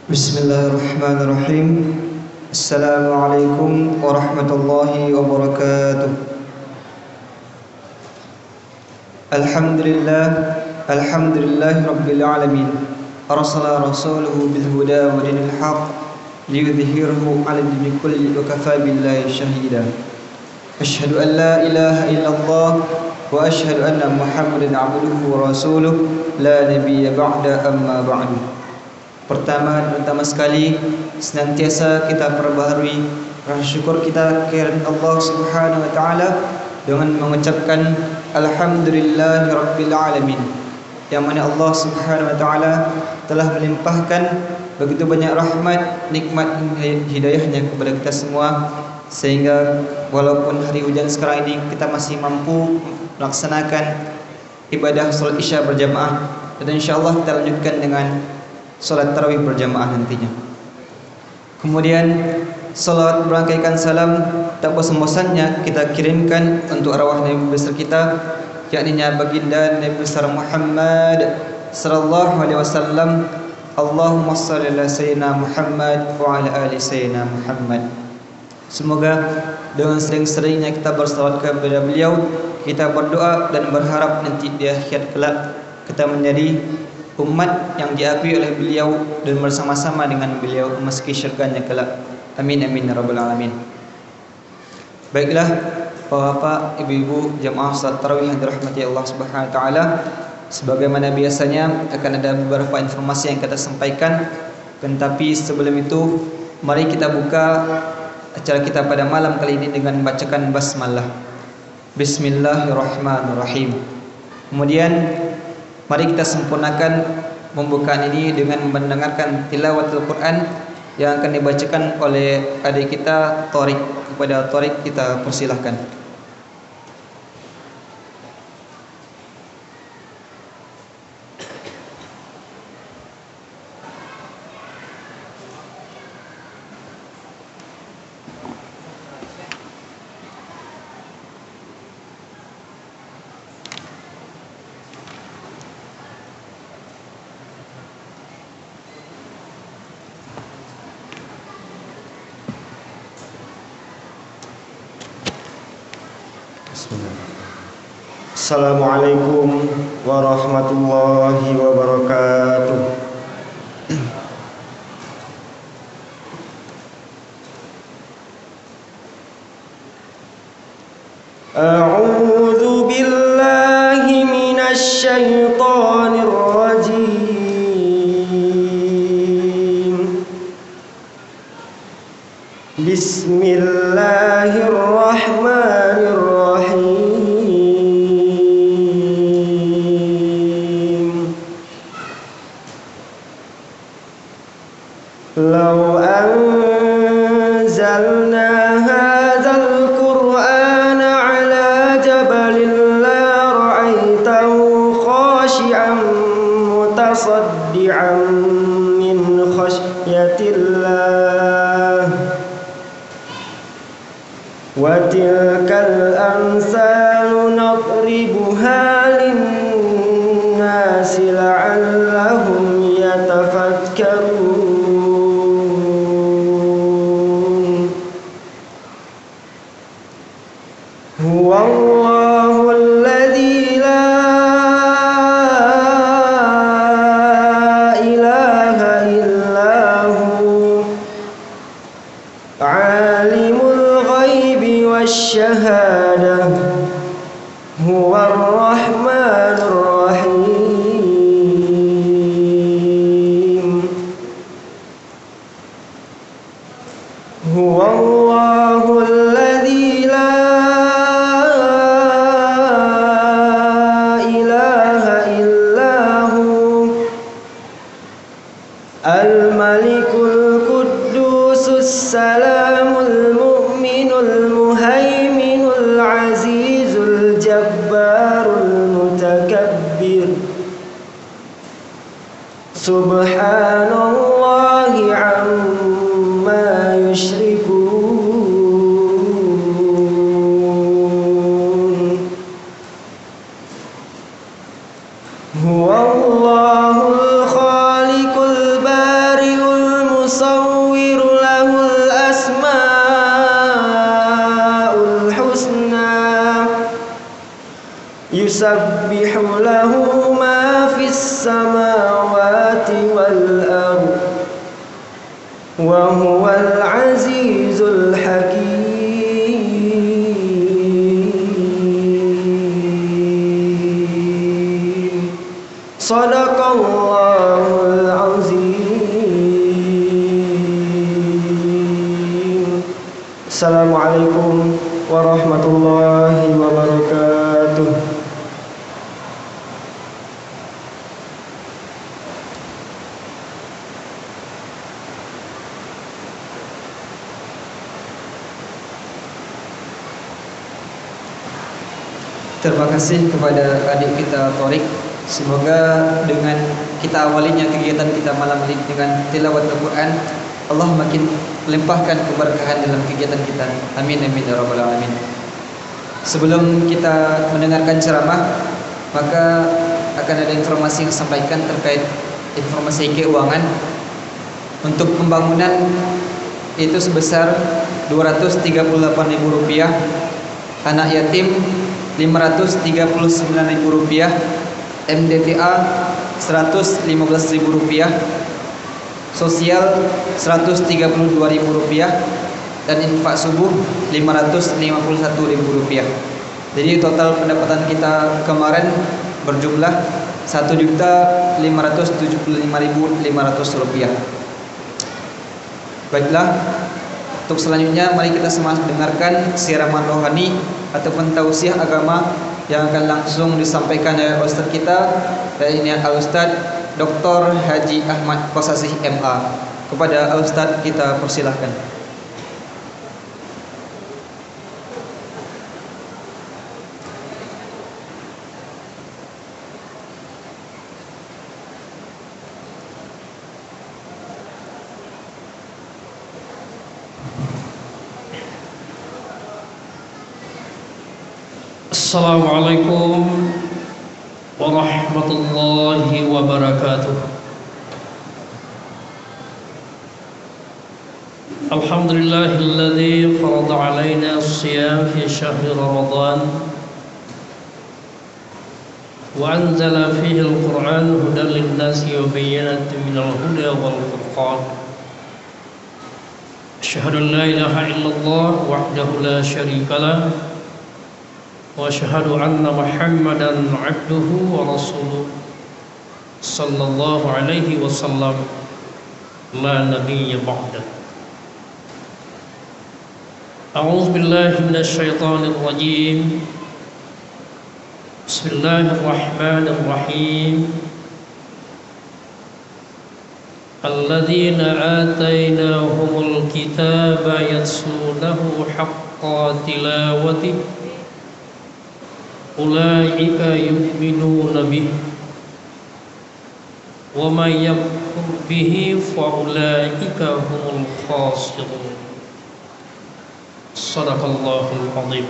Bismillahirrahmanirrahim. Assalamualaikum warahmatullahi wabarakatuh. Alhamdulillahi rabbil alamin. Arsala rasulahu bil huda wa dinil haq liyudhhirahu 'ala dini kulli wa kafa billahi shahida. Asyhadu an la ilaha illallah wa asyhadu anna Muhammadan 'abduhu wa rasuluh la nabiyya ba'da amma ba'du. Pertama sekali, senantiasa kita perbaharui rasa syukur kita kehadirat Allah Subhanahu wa taala dengan mengucapkan alhamdulillahi rabbil alamin, yang mana Allah Subhanahu wa taala telah melimpahkan begitu banyak rahmat, nikmat dan hidayahnya kepada kita semua, sehingga walaupun hari hujan sekarang ini kita masih mampu melaksanakan ibadah salat Isya berjamaah, dan insyaallah kita lanjutkan dengan salat tarawih berjamaah nantinya. Kemudian salat berangkaikan salam tak bosan-bosannya kita kirimkan untuk arwah Nabi besar kita, yakni baginda Nabi besar Muhammad sallallahu alaihi wasallam. Allahumma shalli ala sayyidina Muhammad wa ala ali sayyidina Muhammad. Semoga dengan sering-seringnya kita bersalawat kepada beliau, kita berdoa dan berharap nanti di akhirat kelak kita menjadi umat yang diakui oleh beliau dan bersama-sama dengan beliau memasuki syurganya kelak. Amin amin ya rabbal alamin. Baiklah Bapak, Ibu-ibu jamaah salat tarawih yang dirahmati Allah Subhanahu wa taala, sebagaimana biasanya akan ada beberapa informasi yang kita sampaikan, tetapi sebelum itu mari kita buka acara kita pada malam kali ini dengan membacakan basmalah. Bismillahirrahmanirrahim. Kemudian mari kita sempurnakan pembukaan ini dengan mendengarkan tilawatul Quran yang akan dibacakan oleh adik kita Tariq. Kepada Tariq kita persilahkan. Assalamualaikum warahmatullahi wabarakatuh. A'udzu billahi minasy syaithanir rajim. Bismillahirrahmanirrahim. Lau anzalna hadzal qur'ana 'ala jabalin la ra'aitahu khashi'an mutasaddi'an min khasyatillah. Wa tilkal amsalu nadribuha lin-nasi la'allahum yatafakkarun. Huwallahu alladzi la ilaha illahu alimul ghaibi wasyahadah huwar rahmanur rahim. Huwallahu alladzi la Al-Malikul Quddusus Salamul Mu'minul Muhaiminul Azizul Jabbarul Mutakabbir. Subhanallahi amma yushrikun. Huwallahul khaliqul bari'ul يسبح له ما في السماوات والأرض وهو العزيز الحكيم صدق الله العظيم. Assalamualaikum warahmatullahi wabarakatuh. Terima kasih kepada adik kita Torik. Semoga dengan kita awalinya kegiatan kita malam ini dengan tilawat Al-Quran, Allah makin melimpahkan keberkahan dalam kegiatan kita. Amin amin ya rabbal alamin. Sebelum kita mendengarkan ceramah, maka akan ada informasi yang disampaikan terkait informasi keuangan. Untuk pembangunan itu sebesar Rp238.000, anak yatim Rp539.000, MDTA Rp115.000, sosial Rp132.000, dan infak subuh Rp551.000. Jadi total pendapatan kita kemarin berjumlah Rp1.575.500. Baiklah, untuk selanjutnya mari kita sama dengarkan siraman rohani ataupun tausiah agama yang akan langsung disampaikan oleh Ustadz kita, yaitu Al-Ustadz Dr. Haji Ahmad Kosasih MA. Kepada Al-Ustadz kita persilahkan. Assalamualaikum warahmatullahi wabarakatuh. Alhamdulillahilladzi farada alaina as-siyam fi syahri Ramadan wa anzala fihi al-Qur'an hudan lin-nasi wa bayyinatin minal huda wal furqan. Asyhadu an la ilaha illallah wahdahu la syarika lah wa asyhadu anna Muhammadan abduhu wa rasuluh sallallahu alaihi wasallam la nabiyya ba'da. A'udzu billahi minasy syaithanir rajim. Bismillahirrahmanirrahim. Alladzina atainahumul kitaba yatlunahu haqqa tilawatihi ulaika yu'minuna bihi wa may yakfur bihi fa ulaika humul khasirun. Shadaqallahul azim.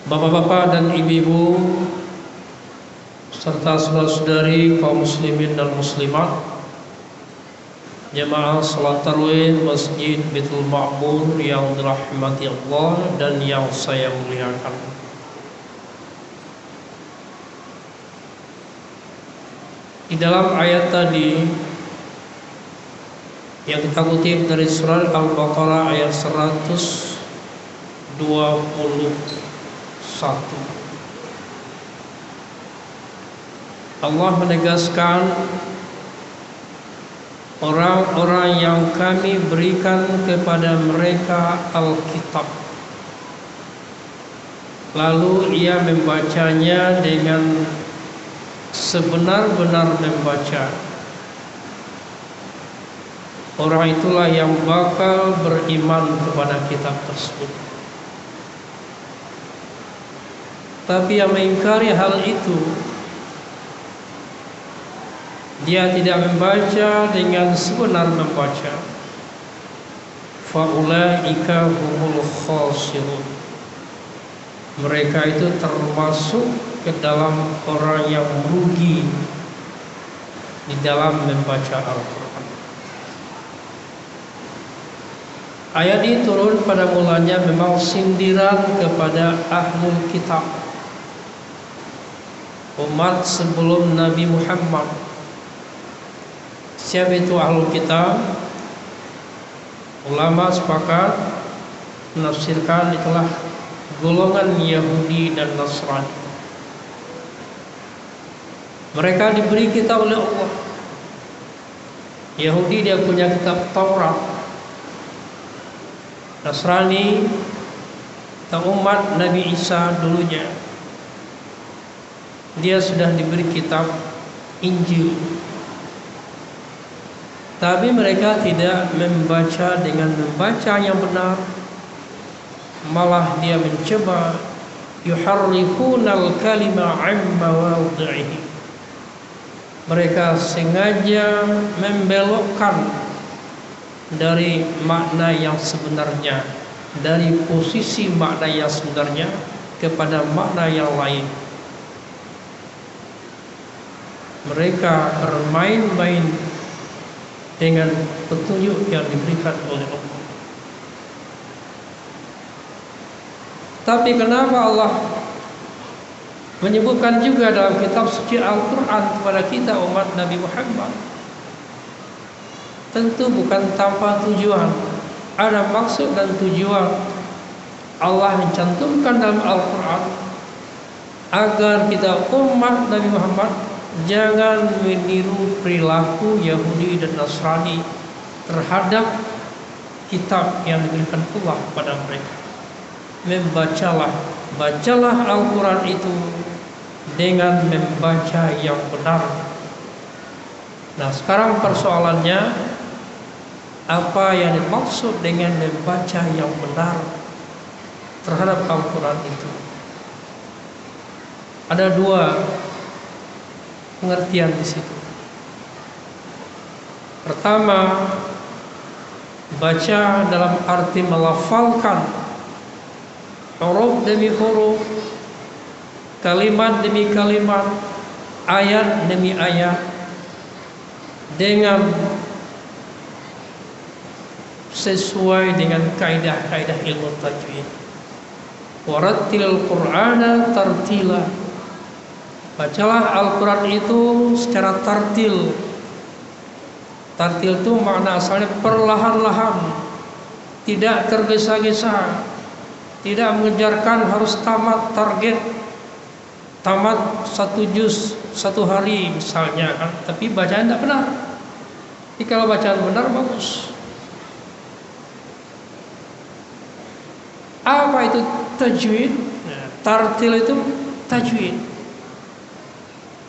Bapak-bapak dan ibu-ibu serta saudara-saudari kaum muslimin dan muslimat, jemaah salat tarawih Masjid Baitul Ma'mur yang dirahmati Allah dan yang saya muliakan. Di dalam ayat tadi yang kita kutip dari surah Al-Baqarah ayat 121, Allah menegaskan orang-orang yang kami berikan kepada mereka Alkitab, lalu ia membacanya dengan sebenar-benar membaca, orang itulah yang bakal beriman kepada kitab tersebut. Tapi yang mengingkari hal itu, dia tidak membaca dengan sebenar membaca, faulaika humul khasirun, mereka itu termasuk ke dalam orang yang merugi di dalam membaca Al-Quran. Ayat ini turun pada mulanya memang sindiran kepada ahlul kitab, umat sebelum Nabi Muhammad. Siapa itu ahlul kitab? Ulama sepakat menafsirkan itulah golongan Yahudi dan Nasrani. Mereka diberi kitab oleh Allah. Yahudi dia punya kitab Taurat. Nasrani atau umat Nabi Isa dulunya, dia sudah diberi kitab Injil. Tapi mereka tidak membaca dengan membaca yang benar, malah dia mencoba yuharrifunal kalima an mawadhihi. Mereka sengaja membelokkan dari makna yang sebenarnya, dari posisi makna yang sebenarnya kepada makna yang lain. Mereka bermain-main dengan petunjuk yang diberikan oleh Allah. Tapi kenapa Allah menyebutkan juga dalam kitab suci Al-Quran kepada kita umat Nabi Muhammad? Tentu bukan tanpa tujuan. Ada maksud dan tujuan. Allah mencantumkan dalam Al-Quran agar kita umat Nabi Muhammad jangan meniru perilaku Yahudi dan Nasrani terhadap kitab yang diberikan Allah kepada mereka. Bacalah Al-Quran itu dengan membaca yang benar. Nah, sekarang persoalannya, apa yang dimaksud dengan membaca yang benar terhadap Al-Quran itu? Ada dua pengertian di situ. Pertama, baca dalam arti melafalkan huruf demi huruf, kalimat demi kalimat, ayat demi ayat dengan sesuai dengan kaidah-kaidah ilmu tajwid. Warattilil Qur'ana tartila. Bacalah Al-Quran itu secara tartil. Tartil itu makna asalnya perlahan-lahan, tidak tergesa-gesa, tidak mengejarkan harus tamat target, tamat 1 juz 1 hari misalnya kan. Tapi bacaan tidak benar. Jadi kalau bacaan benar bagus. Apa itu tajwid? Tartil itu tajwid.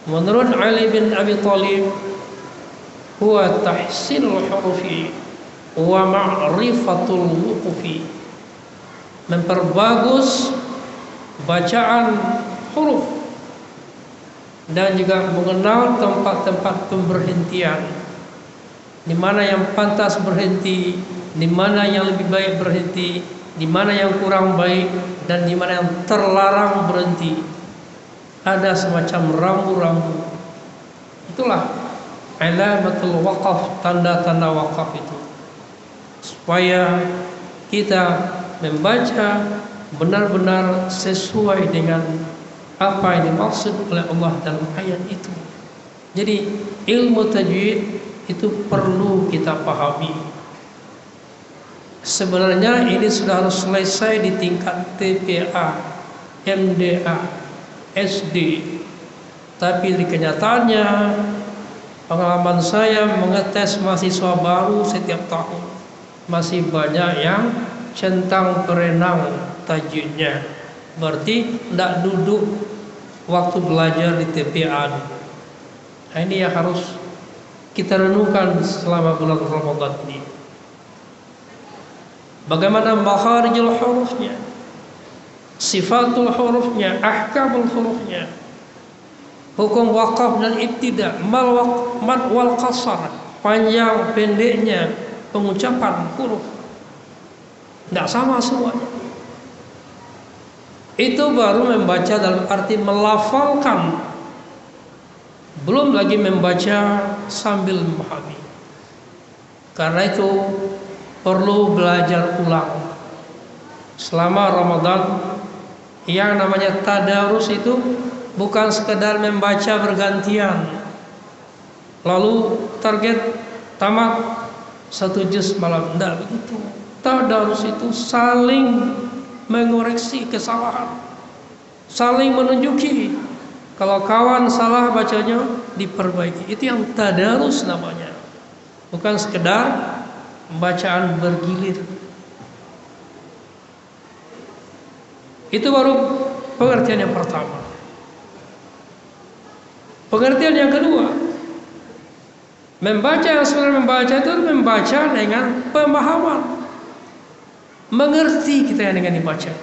Menurut Ali bin Abi Thalib, huwa tahsinul hurufi wa ma'rifatul wuqufi. Memperbagus bacaan huruf dan juga mengenal tempat-tempat pemberhentian, di mana yang pantas berhenti, di mana yang lebih baik berhenti, di mana yang kurang baik, dan di mana yang terlarang berhenti. Ada semacam rambu-rambu. Itulah alamatul waqaf, tanda-tanda waqaf itu, supaya kita membaca benar-benar sesuai dengan apa yang dimaksud oleh Allah dalam ayat itu. Jadi ilmu tajwid itu perlu kita pahami. Sebenarnya ini sudah harus selesai di tingkat TPA, MDA, SD. Tapi di kenyataannya, pengalaman saya mengetes mahasiswa baru setiap tahun, masih banyak yang centang perenang tajwidnya. Berarti tidak duduk waktu belajar di TPA. Nah, ini yang harus kita renungkan selama bulan Ramadan ini. Bagaimana makharijul hurufnya, sifatul hurufnya, ahkamul hurufnya, hukum waqaf dan ibtida, mad wal qasar, panjang pendeknya pengucapan huruf, tidak sama semuanya. Itu baru membaca dalam arti melafalkan, belum lagi membaca sambil memahami. Karena itu perlu belajar ulang. Selama Ramadan yang namanya tadarus itu bukan sekedar membaca bergantian lalu target tamat 1 juz malam, tidak begitu. Tadarus itu saling mengoreksi kesalahan, saling menunjuki kalau kawan salah bacanya diperbaiki. Itu yang tadarus namanya, bukan sekedar bacaan bergilir. Itu baru pengertian yang pertama. Pengertian yang kedua, membaca yang sebenarnya membaca itu membaca dengan pemahaman, mengerti kita yang dengan dibaca.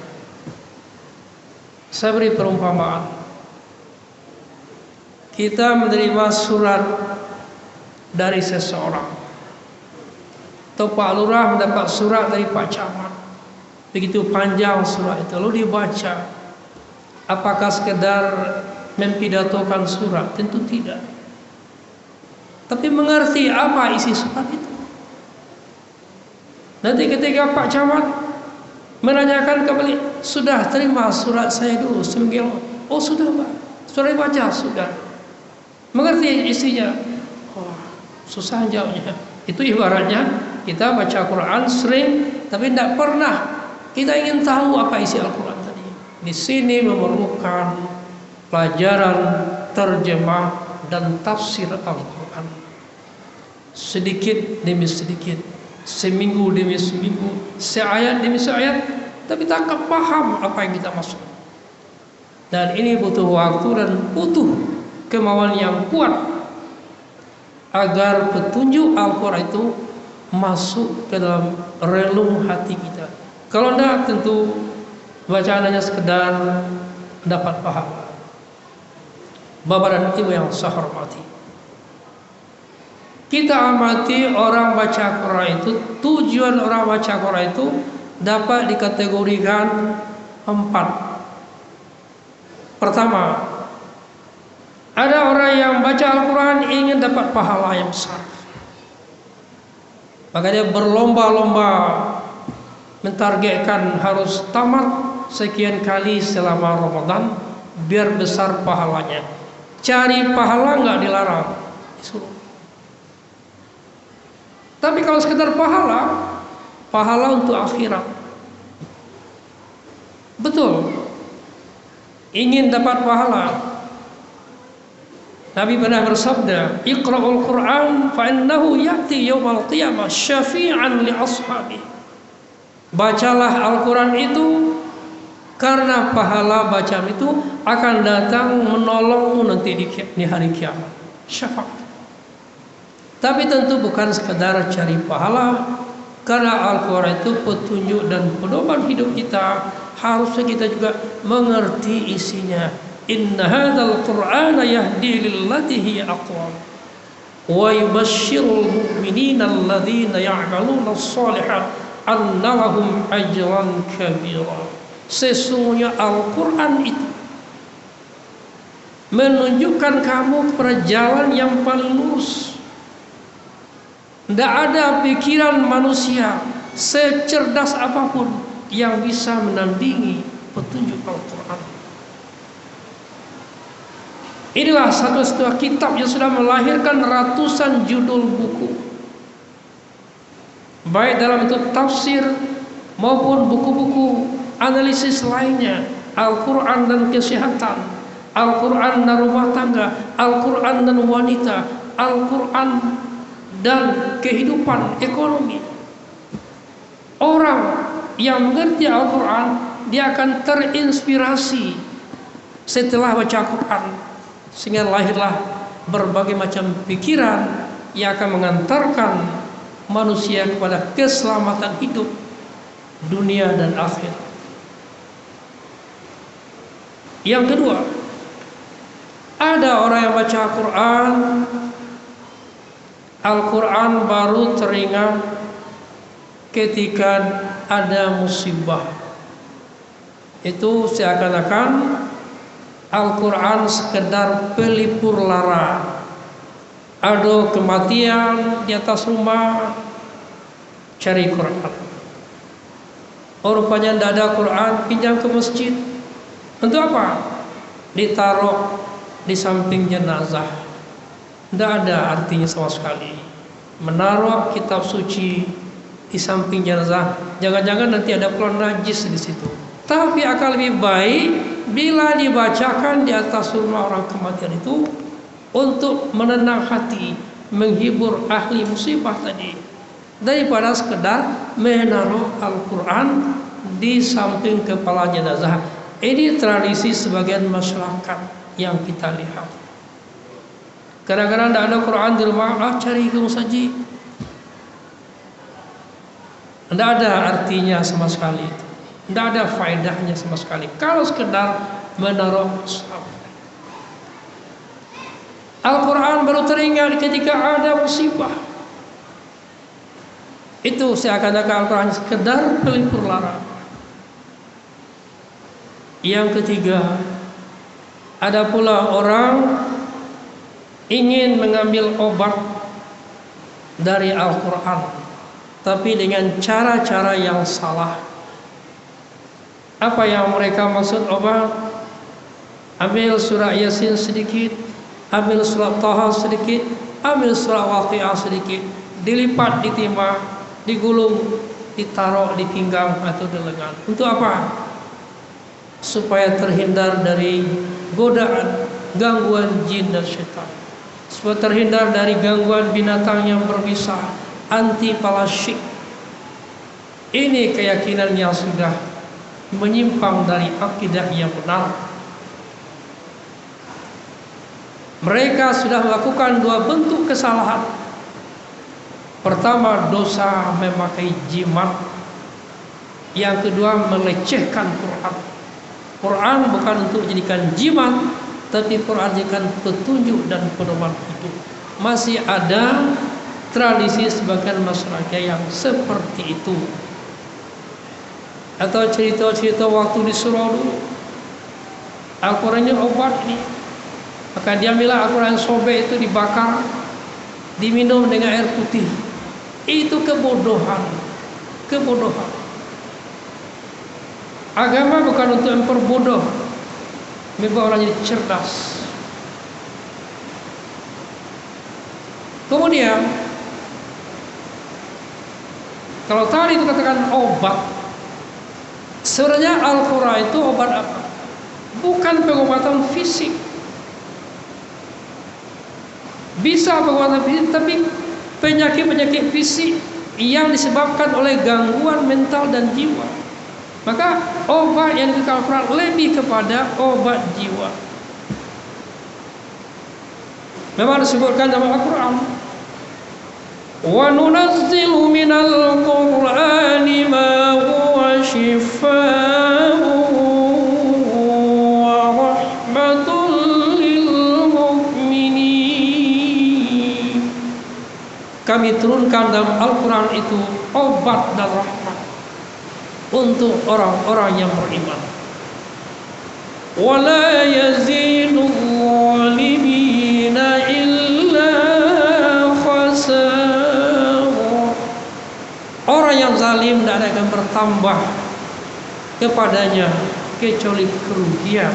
Saya beri perumpamaan. Kita menerima surat dari seseorang, atau Pak Lurah mendapat surat dari Pak Camat. Begitu panjang surat itu, lalu dibaca. Apakah sekedar mempidatokan surat? Tentu tidak. Tapi mengerti apa isi surat itu. Nanti ketika Pak Camat menanyakan kembali, sudah terima surat saya dulu seminggu lalu? Oh sudah Pak, sudah dibaca, sudah. Mengerti isinya? Oh, susah jawabnya. Itu ibaratnya kita baca Quran sering, tapi tidak pernah kita ingin tahu apa isi Al-Quran tadi. Di sini memerlukan pelajaran terjemah dan tafsir Al-Quran. Sedikit demi sedikit, seminggu demi seminggu, seayat demi seayat, tapi tangkap paham apa yang kita maksud. Dan ini butuh waktu dan butuh kemauan yang kuat agar petunjuk Al-Quran itu masuk ke dalam relung hati kita. Kalau tidak, tentu bacaan hanya sekedar dapat paham. Bapak dan Ibu yang saya hormati, kita amati orang baca Quran itu, tujuan orang baca Quran itu dapat dikategorikan 4. Pertama, ada orang yang baca Al-Quran ingin dapat pahala yang besar, maka dia berlomba-lomba mentargetkan harus tamat sekian kali selama Ramadan biar besar pahalanya. Cari pahala nggak dilarang, disuruh. Tapi kalau sekedar pahala untuk akhirat, betul, ingin dapat pahala. Nabi pernah bersabda, "Iqra'ul Qur'an fa innahu ya'ti yaumal qiyamah syafi'an li ashabi." Bacalah Al-Quran itu karena pahala bacaan itu akan datang menolongmu nanti di hari kiamat, syafaat. Tapi tentu bukan sekedar cari pahala, karena Al-Quran itu petunjuk dan pedoman hidup kita. Harusnya kita juga mengerti isinya. Inna hadzal Qur'ana yahdi lillati hiya aqwam wa yubashshirul mu'minina alladzina ya'maluna ash-shalihat anna lahum ajran kabira. Sesungguhnya Al-Quran itu menunjukkan kamu kepada jalan yang paling lurus. Tidak ada pikiran manusia secerdas apapun yang bisa menandingi petunjuk Al-Quran. Inilah satu kitab yang sudah melahirkan ratusan judul buku, baik dalam bentuk tafsir maupun buku-buku analisis lainnya. Al-Quran dan kesehatan, Al-Quran dan rumah tangga, Al-Quran dan wanita, Al-Quran dan kehidupan ekonomi. Orang yang mengerti Al-Quran, dia akan terinspirasi setelah baca Al-Quran, sehingga lahirlah berbagai macam pikiran yang akan mengantarkan manusia kepada keselamatan hidup dunia dan akhirat. Yang kedua, ada orang yang baca Al-Quran baru teringat ketika ada musibah. Itu seakan-akan Al-Quran sekedar pelipur lara. Ada kematian di atas rumah, cari Quran. Oh, rupanya tidak ada Quran, pinjam ke masjid. Untuk apa? Ditaruh di samping jenazah. Tidak ada artinya sama sekali. Menaruh kitab suci di samping jenazah, jangan-jangan nanti ada pula najis di situ. Tapi akan lebih baik bila dibacakan di atas rumah orang kematian itu untuk menenang hati, menghibur ahli musibah tadi, daripada sekedar menaruh Al-Quran di samping kepala jenazah. Ini tradisi sebagian masyarakat yang kita lihat. Kadang-kadang tidak ada Quran di rumah, cari ke musaji. Tidak ada artinya sama sekali. Tidak ada faedahnya sama sekali. Kalau sekedar menaruh Al-Quran baru teringat ketika ada musibah. Itu seakan-akan Al-Quran sekedar pelipur lara. Yang ketiga, ada pula orang ingin mengambil obat dari Al-Quran, tapi dengan cara-cara yang salah. Apa yang mereka maksud obat? Ambil surah Yasin sedikit, ambil surah Taha sedikit, ambil surah Waqiah sedikit, dilipat, ditimpa, digulung, ditaruh di pinggang atau di lengan. Untuk apa? Supaya terhindar dari godaan, gangguan jin dan syaitan, supaya terhindar dari gangguan binatang yang berbisa, anti palasyik. Ini keyakinan yang sudah menyimpang dari akidah yang benar. Mereka sudah melakukan dua bentuk kesalahan. Pertama, dosa memakai jimat. Yang kedua, melecehkan Quran. Quran bukan untuk dijadikan jimat, tapi Quran dijadikan petunjuk dan pedoman hidup. Masih ada tradisi sebagian masyarakat yang seperti itu. Atau cerita-cerita waktu disuruh dulu, Al-Qurannya obat ini, maka diambillah Al-Quran sobek itu, dibakar, diminum dengan air putih. Itu kebodohan. Kebodohan. Agama bukan untuk memperbodoh, membuat orang jadi cerdas. Kemudian, kalau tadi itu katakan obat, sebenarnya Al-Quran itu obat apa? Bukan pengobatan fisik. Bisa pengobatan fisik, tapi penyakit-penyakit fisik yang disebabkan oleh gangguan mental dan jiwa. Maka obat yang diberikan Al-Quran lebih kepada obat jiwa. Memang disebutkan dalam Al-Quran, wa nunazzilu minal Qur'ani ma huwa shifaa'un wa rahmatun lil mu'minin. Kami turunkan dalam Al-Quran itu obat dan rahmat untuk orang-orang yang beriman. Wala yazidul zalimina illa khasara. Orang yang zalim tidak akan bertambah kepadanya kecuali kerugian,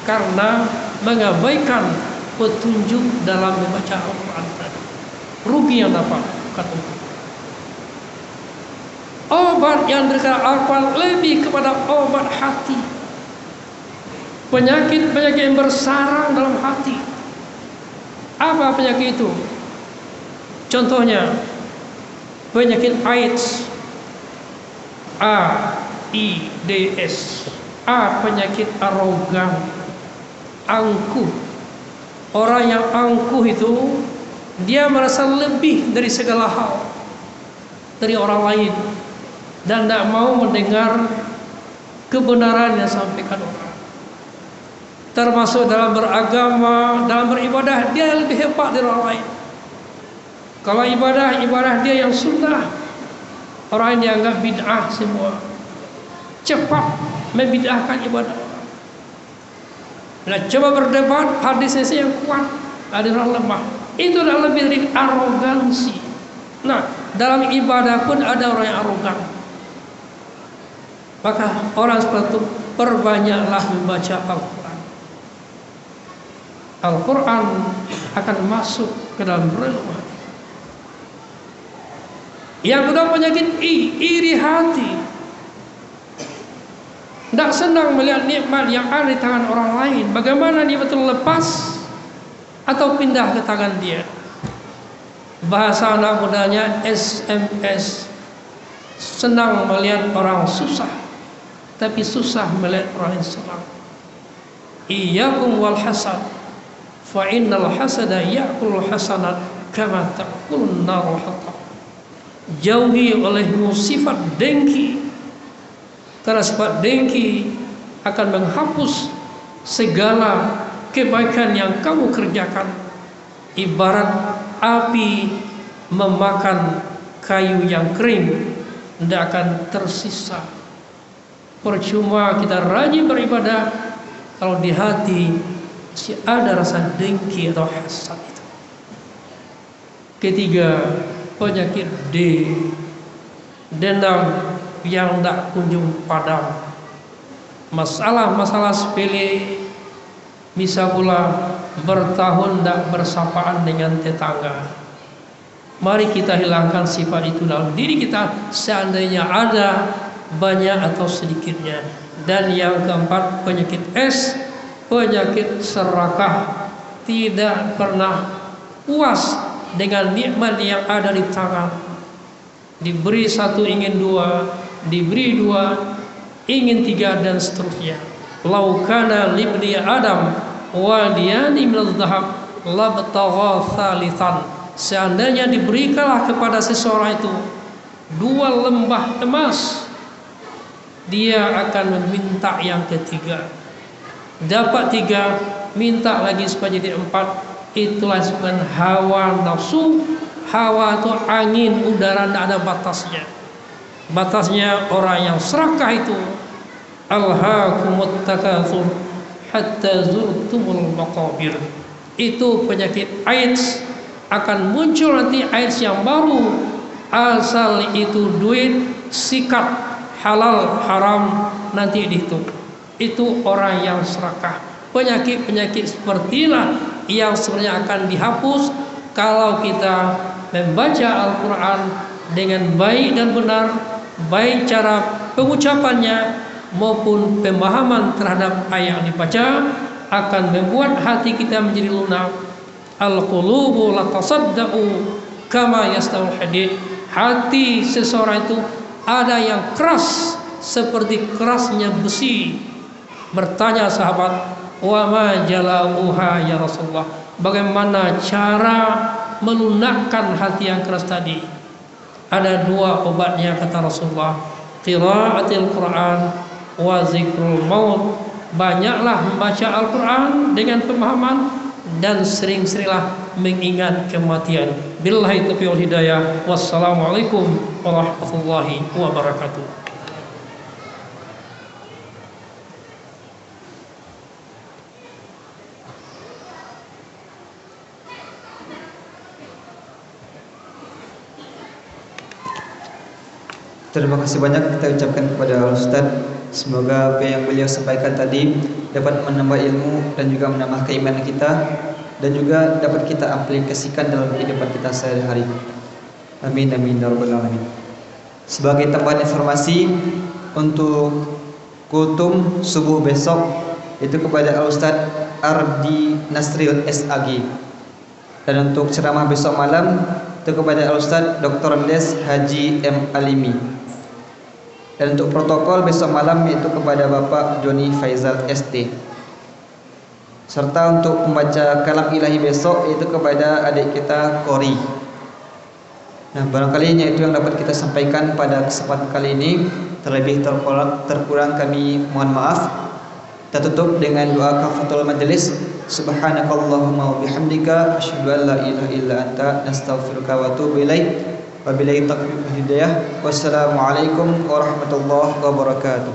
karena mengabaikan petunjuk dalam membaca Al-Quran tadi. Rugi yang dapat, bukan untung. Obat yang diberikan Al-Quran lebih kepada obat hati. Penyakit-penyakit yang bersarang dalam hati. Apa penyakit itu? Contohnya, penyakit AIDS, AIDS. Penyakit arogan, angkuh. Orang yang angkuh itu, dia merasa lebih dari segala hal dari orang lain, dan tidak mau mendengar kebenaran yang disampaikan orang. Termasuk dalam beragama, dalam beribadah, dia lebih hebat dari orang lain. Kalau ibadah dia yang sunnah, orang yang dianggap bid'ah semua. Cepat membid'ahkan ibadah orang. Bila coba berdebat, hadisnya yang kuat, ada orang lemah. Itu adalah lebih dari arogansi. Nah, dalam ibadah pun ada orang yang arogan. Maka orang seperti itu perbanyaklah membaca Al-Quran. Al-Quran akan masuk ke dalam relung hati. Yang kedua penyakit iri hati. Tidak senang melihat nikmat yang ada di tangan orang lain. Bagaimana dia betul lepas atau pindah ke tangan dia. Bahasa anak mudanya SMS. Senang melihat orang susah, tapi susah melihat orang yang senang. Iyyakum wal hasad, fa innal hasada ya'kul hasanat kama ta'kulun narul hatab. Jauhi olehmu sifat dengki, karena sifat dengki akan menghapus segala kebaikan yang kamu kerjakan. Ibarat api memakan kayu yang kering, tidak akan tersisa. Percuma kita rajin beribadah kalau di hati masih ada rasa dengki atau hasad itu. Ketiga, penyakit dendam yang tidak kunjung padam. Masalah-masalah sepele, bisa pula bertahun tidak bersapaan dengan tetangga. Mari kita hilangkan sifat itu dalam diri kita, seandainya ada, banyak atau sedikitnya. Dan yang keempat, penyakit S, penyakit serakah, tidak pernah puas dengan nikmat yang ada di tangan. Diberi satu ingin dua, diberi dua ingin tiga, dan seterusnya. Lau kana libni Adam wadiyani minadh dhahab labtagha thalithan. Seandainya diberikanlah kepada seseorang itu dua lembah emas, dia akan meminta yang ketiga. Dapat tiga, minta lagi supaya jadi empat. Itulah sebenarnya hawa nafsu. Hawa itu angin, udara, tidak ada batasnya. Batasnya orang yang serakah itu, alhaakumut takatsur hatta zurtumul maqabir. Itu penyakit AIDS. Akan muncul nanti AIDS yang baru. Asal itu duit, sikat, halal, haram, nanti dihitung. Itu orang yang serakah. Penyakit-penyakit seperti inilah yang sebenarnya akan dihapus kalau kita membaca Al-Quran dengan baik dan benar, baik cara pengucapannya maupun pemahaman terhadap ayat yang dibaca, akan membuat hati kita menjadi lunak. Al-qulubu la tasaddaqu kama yastawul hadid. Hati seseorang itu ada yang keras seperti kerasnya besi. Bertanya sahabat, wa ma jalauha ya Rasulullah, bagaimana cara melunakkan hati yang keras tadi? Ada dua obatnya kata Rasulullah, qiraatil Quran wa zikrul maut. Banyaklah membaca Al-Quran dengan pemahaman, dan sering-seringlah mengingat kematian. Billahi taufiq wal hidayah. Wassalamualaikum warahmatullahi wabarakatuh. Terima kasih banyak kita ucapkan kepada Ustaz. Semoga apa yang beliau sampaikan tadi dapat menambah ilmu dan juga menambah keimanan kita, dan juga dapat kita aplikasikan dalam kehidupan kita sehari-hari. Amin amin ya rabbal alamin. Sebagai tambahan informasi untuk kultum subuh besok itu kepada Al-Ustaz Ardi Nasril SAG, dan untuk ceramah besok malam itu kepada Al-Ustaz Dr. Andes Haji M. Alimi. Dan untuk protokol besok malam itu kepada Bapak Joni Faizal ST. Serta untuk membaca kalam ilahi besok itu kepada adik kita Kori. Nah, barangkali itu yang dapat kita sampaikan pada kesempatan kali ini. Terlebih terkurang kami mohon maaf. Kita tutup dengan doa kafatul majelis. Subhanakallahumma wa bihamdika asyhadu an la ilaha illa anta nastaghfiruka wa atubu ilaik. Wabillahi taufiq wal hidayah. Wassalamualaikum warahmatullahi wabarakatuh.